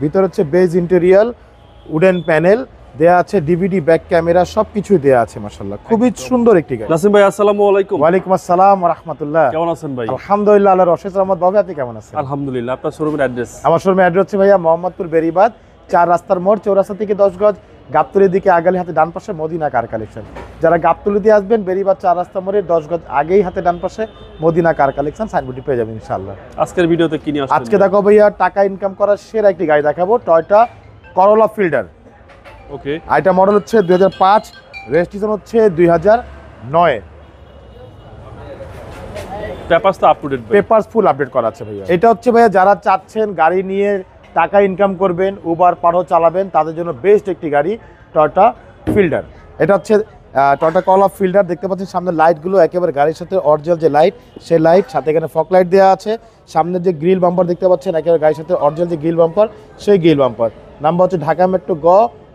ভিতরে হচ্ছে base ইন্টেরিয়াল, wooden panel দেয়া আছে, ডিভিডি ব্যাক ক্যামেরা সবকিছুই দেয়া আছে মাশাআল্লাহ। খুবই সুন্দর একটি গাড়ি। নাসিম ভাই আসসালামু আলাইকুম। ওয়ালাইকুম আসসালাম ওয়া রাহমাতুল্লাহ। কেমন আছেন ভাই? আলহামদুলিল্লাহ, আল্লাহর অশেষ রহমত। ভাবে আপনি কেমন আছেন? আলহামদুলিল্লাহ। আপনার শোরুমের অ্যাড্রেস? আমার শোরুমের অ্যাড্রেস হচ্ছে ভাইয়া মোহাম্মদপুর বেরিবাদ 4 রাস্তার মোড়, চৌরাস্তা থেকে 10 গজ, গাবতলীর দিকে আগালে হাতে ডান পাশে মদিনা কার কালেকশন। যারা গাবতলী দিয়ে আসবেন বেরিবাদ 4 রাস্তা মোড়ের 10 গজ আগেই হাতে ডান পাশে মদিনা কার কালেকশন সাইনবোর্ডটি পেয়ে যাবেন ইনশাআল্লাহ। আজকের ভিডিওতে কি নিয়ে আসছেন? আজকে দেখো ভাইয়া টাকা ইনকাম করার সেরা একটি গাড়ি দেখাবো, টয়োটা করোলা ফিল্ডার। ওকে। এটা মডেল হচ্ছে 2005, রেজিস্ট্রেশন হচ্ছে 2009। পেপারস তো আপ টু ডেট ভাই? পেপারস ফুল আপডেট করা আছে ভাইয়া। এটা হচ্ছে ভাইয়া যারা চাচ্ছেন গাড়ি নিয়ে টাকা ইনকাম করবেন, উবার পারো চালাবেন, তাদের জন্য বেস্ট একটি গাড়ি টয়োটা ফিল্ডার। এটা হচ্ছে টয়োটা করোলা ফিল্ডার। দেখতে পাচ্ছেন সামনে লাইটগুলো একেবারে গাড়ির সাথে অরিজিনাল যে লাইট সেই লাইট, সাথে এখানে ফগ লাইট দেওয়া আছে। সামনের যে গ্রিল বাম্পার দেখতে পাচ্ছেন একেবারে গাড়ির সাথে অরিজিনাল যে গ্রিল বাম্পার সেই গ্রিল বাম্পার। নাম্বার হচ্ছে ঢাকা মেট্রো গ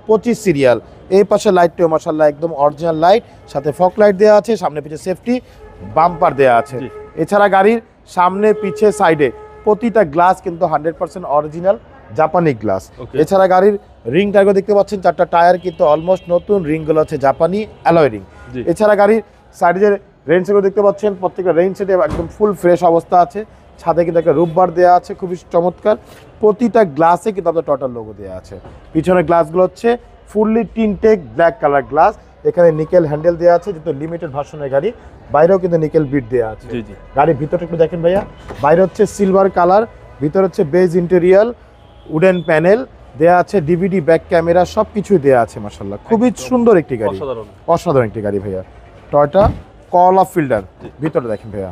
25 সিরিয়াল। এই পাশে লাইটটিও মাশাআল্লাহ একদম অরিজিনাল লাইট, সাথে ফগ লাইট দেওয়া আছে, সামনে পিছে সেফটি বাম্পার দেওয়া আছে। এছাড়া গাড়ির সামনে পিছে সাইডে প্রতিটা গ্লাস কিন্তু 100% অরিজিনাল জাপানি গ্লাস। এছাড়া গাড়ির রিং টায়ারগুলো দেখতে পাচ্ছেন, 4টা টায়ার কিন্তু অলমোস্ট নতুন, রিংগুলো হচ্ছে জাপানি অ্যালয় রিং। এছাড়া গাড়ির সাইডে যে রেইন সেটগুলো দেখতে পাচ্ছেন প্রত্যেকটা রেইন সেটে একদম ফুল ফ্রেশ অবস্থা আছে। ছাদে কিন্তু একটা রূপবার দেওয়া আছে খুবই চমৎকার। প্রতিটা গ্লাসে কিন্তু আপনার টয়োটার লোগো দেওয়া আছে। পিছনের গ্লাসগুলো হচ্ছে ফুললি টিনটেক ব্ল্যাক কালার গ্লাস। এখানে নিকেল হ্যান্ডেল দেওয়া আছে, যেহেতু লিমিটেড ভার্সনের গাড়ি, বাইরেও কিন্তু নিকেল বিট দেওয়া আছে। গাড়ির ভিতরটা একটু দেখেন ভাইয়া। বাইরে হচ্ছে সিলভার কালার, ভিতরে হচ্ছে বেজ ইন্টেরিয়াল, উডেন প্যানেল দেওয়া আছে, ডিভিডি ব্যাক ক্যামেরা সবকিছুই দেওয়া আছে মাশাআল্লাহ। খুবই সুন্দর একটি গাড়ি, অসাধারণ একটি গাড়ি ভাইয়া, টয়োটা করোলা ফিল্ডার। ভিতরে দেখেন ভাইয়া,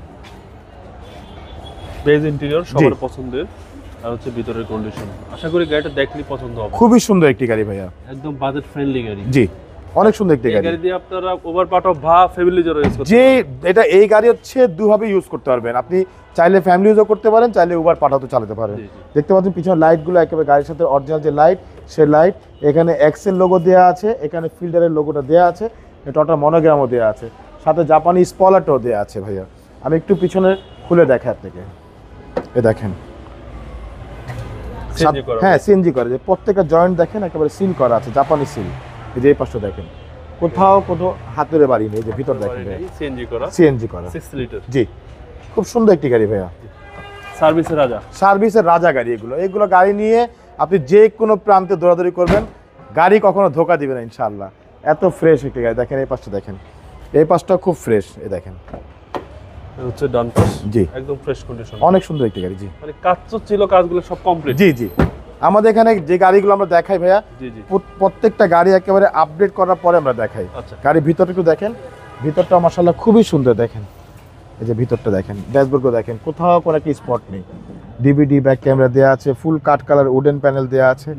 বেজ ইন্টেরিয়র সবার পছন্দের, আর হচ্ছে ভিতরের কন্ডিশন। আশা করি গাড়িটা দেখলেই পছন্দ হবে। খুবই সুন্দর একটি গাড়ি ভাইয়া, একদম বাজেট ফ্রেন্ডলি গাড়ি। জি অনেক সুন্দর একটি গাড়ি। গাড়ি দিয়ে আপনারা ওভার পার্ট অফ ভা ফ্যামিলি ইউজ করতে পারবেন। যে এটা এই গাড়ি হচ্ছে দুভাবে ইউজ করতে পারবেন, আপনি চাইলে ফ্যামিলি ইউজও করতে পারেন, চাইলে উবার পাঠাতে চালাতে পারেন। দেখতে পাচ্ছেন পিছনে লাইটগুলো একেবারে গাড়ির সাথে অরিজিনাল যে লাইট সেই লাইট। এখানে এক্সেল লোগো দেওয়া আছে, এখানে ফিল্ডারের লোগোটা দেওয়া আছে, টয়োটা মনোগ্রামও দেওয়া আছে, সাথে জাপানি স্পলারটাও দেওয়া আছে ভাইয়া। আমি একটু পিছনে খুলে দেখাই আপনাকে, এ দেখেন। হ্যাঁ সিএনজি করা, যে প্রত্যেকটা জয়েন্ট দেখেন একেবারে সিল করা আছে, জাপানি সিল। এই যে এই পাশটা দেখেন, কোথাও কোনো হাতুড়ে বাড়ি নেই। যে ভিতর দেখেন সিএনজি করা 6 লিটার। জি খুব সুন্দর একটি গাড়ি ভাইয়া, সার্ভিসের রাজা, সার্ভিসের রাজা গাড়ি। এগুলো গাড়ি নিয়ে আপনি যে কোনো প্রান্তে দৌড়াদৌড়ি করবেন, গাড়ি কখনো ধোকা দিবে না ইনশাআল্লাহ। এত ফ্রেশ একটি গাড়ি। দেখেন এই পাশটা দেখেন, এই পাশটা খুব ফ্রেশ। এই দেখেন হচ্ছে ডান পাশ, জি একদম ফ্রেশ কন্ডিশন, অনেক সুন্দর একটি গাড়ি। জি মানে কাজ ছিল, কাজগুলো সব কমপ্লিট। জি জি আমাদের এখানে যে গাড়িগুলো আমরা দেখাই ভাইয়া, প্রত্যেকটা গাড়ি একেবারে আপডেট করার পরে আমরা দেখাই। গাড়ির ভিতরটা একটু দেখেন, ভিতরটা মাশাআল্লাহ খুবই সুন্দর। দেখেন এই যে ভিতরটা দেখেন, ড্যাশবোর্ডও দেখেন, কোথাও কোনো একটা স্পট নেই। ডিভিডি ব্যাক ক্যামেরা দেওয়া আছে, ফুল কাট কালার উডেন প্যানেল দেওয়া আছে,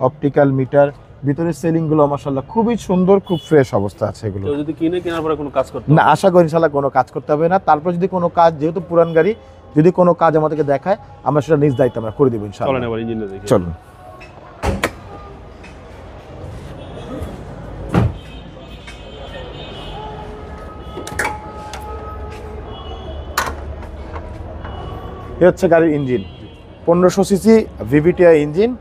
অপটিক্যাল মিটার। ভিতরের সেলিং গুলো মাশাআল্লাহ খুবই সুন্দর, খুব ফ্রেশ অবস্থা আছে। এগুলো যদি কেনার পরে কোনো কাজ করতে না, আশা করি ইনশাআল্লাহ কোনো কাজ করতে হবে না। তারপর যদি কোনো কাজ, যেহেতু পুরান গাড়ি, যদি কোনো কাজ আমাদেরকে দেখায় আমরা সেটা নিজ দায়িত্ব আমরা করে দেবো ইনশাআল্লাহ। চলেন এবার ইঞ্জিনটা দেখি। চলুন। এ হচ্ছে গাড়ির ইঞ্জিন, 1500 সিসি ভিভিটিআই ইঞ্জিন।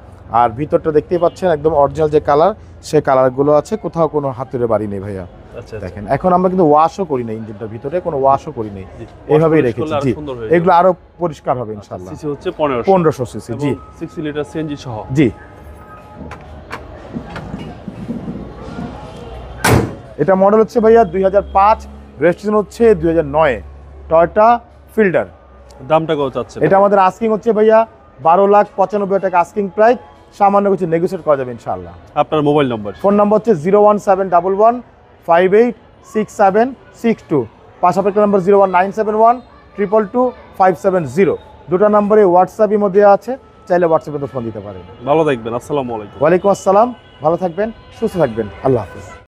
আর ভিতরটা দেখতেই পাচ্ছেন একদম অরিজিনাল যে কালার সেই কালারগুলো আছে, কোথাও কোনো হাতুড়ে বাড়ি নেই ভাইয়া। দেখেন এখন আমরা কিন্তু ওয়াশও করি না, ইঞ্জিনটার ভিতরে কোনো ওয়াশও করি নাই, এইভাবেই রেখেছি। জি এগুলো আরো পরিষ্কার হবে ইনশাআল্লাহ। সিসি হচ্ছে 1500 সিসি। জি 6 লিটার সিএনজি সহ। জি এটা মডেল হচ্ছে ভাইয়া 2005, রেজিস্ট্রেশন হচ্ছে 2009, টয়োটা ফিল্ডার। দামটা কত চাচ্ছেন? এটা আমাদের আস্কিং হচ্ছে ভাইয়া 12,95,000 টাকা আস্কিং প্রাইস, সামান্য কিছু নেগোশিয়েট করা যাবে ইনশাআল্লাহ। আপনার মোবাইল নম্বর? ফোন নাম্বার হচ্ছে 01711586762, পাশাপাশি নাম্বার 01971222570। দুটো নম্বরে হোয়াটসঅ্যাপ ইমো দেওয়া আছে, চাইলে হোয়াটসঅ্যাপে তো ফোন দিতে পারেন। ভালো থাকবেন। আসসালামু আলাইকুম। ওয়ালাইকুম আসসালাম, ভালো থাকবেন, সুস্থ থাকবেন, আল্লাহ হাফেজ।